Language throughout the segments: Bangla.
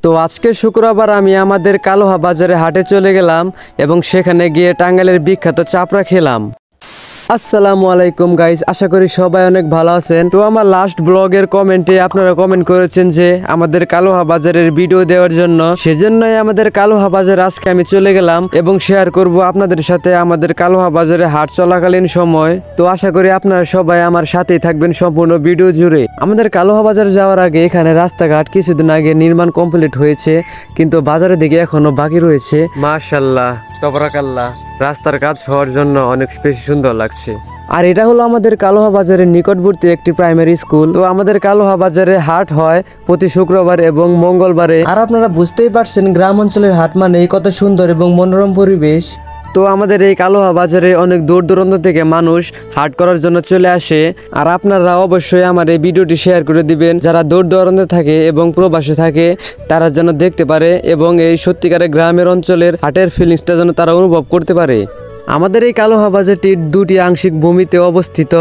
তো আজকে শুক্রবার আমি আমাদের কালোহা বাজারে হাটে চলে গেলাম এবং সেখানে গিয়ে টাঙ্গাইলের বিখ্যাত চাপড়া খেলাম। আসসালামু আলাইকুম গাইস, আশা করি সবাই অনেক ভালো আছেন। তো আমার লাস্ট ব্লগের কমেন্টে আপনারা কমেন্ট করেছেন যে আমাদের কালোহা বাজারের ভিডিও দেওয়ার জন্য, সেজন্যই আমাদের কালোহা বাজারে আজকে আমি চলে গেলাম এবং শেয়ার করব আপনাদের সাথে আমাদের কালোহা বাজারে হাট চলাকালীন সময়। তো আশা করি আপনারা সবাই আমার সাথেই থাকবেন সম্পূর্ণ ভিডিও জুড়ে। আমাদের কালোহা বাজার যাওয়ার আগে এখানে রাস্তাঘাট কিছুদিন আগে নির্মাণ কমপ্লিট হয়েছে, কিন্তু বাজারের দিকে এখনো বাকি রয়েছে। মাশাআল্লাহ, তাবারাকাল্লাহ, রাস্তার কাজ হওয়ার জন্য অনেক বেশি সুন্দর লাগছে। আর এটা হলো আমাদের কালোহা বাজারের নিকটবর্তী একটি প্রাইমারি স্কুল। তো আমাদের কালোহা বাজারে হাট হয় প্রতি শুক্রবার এবং মঙ্গলবারে। আর আপনারা বুঝতেই পারছেন গ্রাম অঞ্চলের হাট মানে কত সুন্দর এবং মনোরম পরিবেশ। তো আমাদের এই কালোহা বাজারে অনেক দূর দূরান্ত থেকে মানুষ হাট করার জন্য চলে আসে। আর আপনারা অবশ্যই আমার এই ভিডিওটি শেয়ার করে দিবেন, যারা দূর দূরান্তে থাকে এবং প্রবাসে থাকে তারা যেন দেখতে পারে এবং এই সত্যিকারের গ্রামের অঞ্চলের হাটের ফিলিংসটা যেন তারা অনুভব করতে পারে। আমাদের এই কালোহা বাজারটি দুটি আংশিক ভূমিতে অবস্থিত,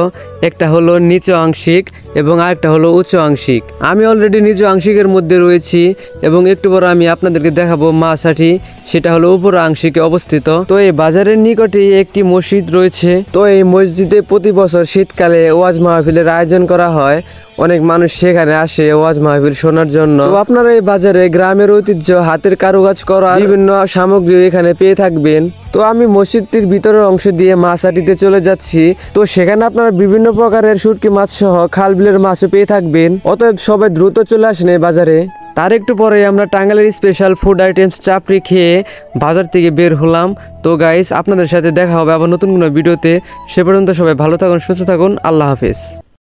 একটা হলো নিচু আংশিক এবং আরেকটা হলো উঁচু আংশিক। আমি অলরেডি নিচু আংশিকের মধ্যে রয়েছি এবং একটু পর আমি আপনাদেরকে দেখাবো মাছাটি, সেটা হলো উপর আংশিকে অবস্থিত। তো এই বাজারের নিকটে একটি মসজিদ রয়েছে। তো এই মসজিদে প্রতি বছর শীতকালে ওয়াজ মাহফিলের আয়োজন করা হয়। অনেক মানুষ সেখানে আসে ওয়াজ মাহফিল শোনার জন্য। তো আপনারা এই বাজারে গ্রামের ঐতিহ্য, হাতের কারুকাজ করা বিভিন্ন সামগ্রী এখানে পেয়ে থাকবেন। তো আমি মসজিদটির ভিতরের অংশ দিয়ে মাছাটিতে চলে যাচ্ছি। তো সেখানে আপনারা বিভিন্ন প্রকারের শুটকি মাছ সহ খাল বিলের মাছও পেয়ে থাকবেন। অতএব সবাই দ্রুত চলে আসেন এই বাজারে। তার একটু পরে আমরা টাঙ্গাইলের স্পেশাল ফুড আইটেমস চাপড়ি খেয়ে বাজার থেকে বের হলাম। তো গাইস, আপনাদের সাথে দেখা হবে আবার নতুন কোনো ভিডিওতে। সে পর্যন্ত সবাই ভালো থাকুন, সুস্থ থাকুন, আল্লাহ হাফেজ।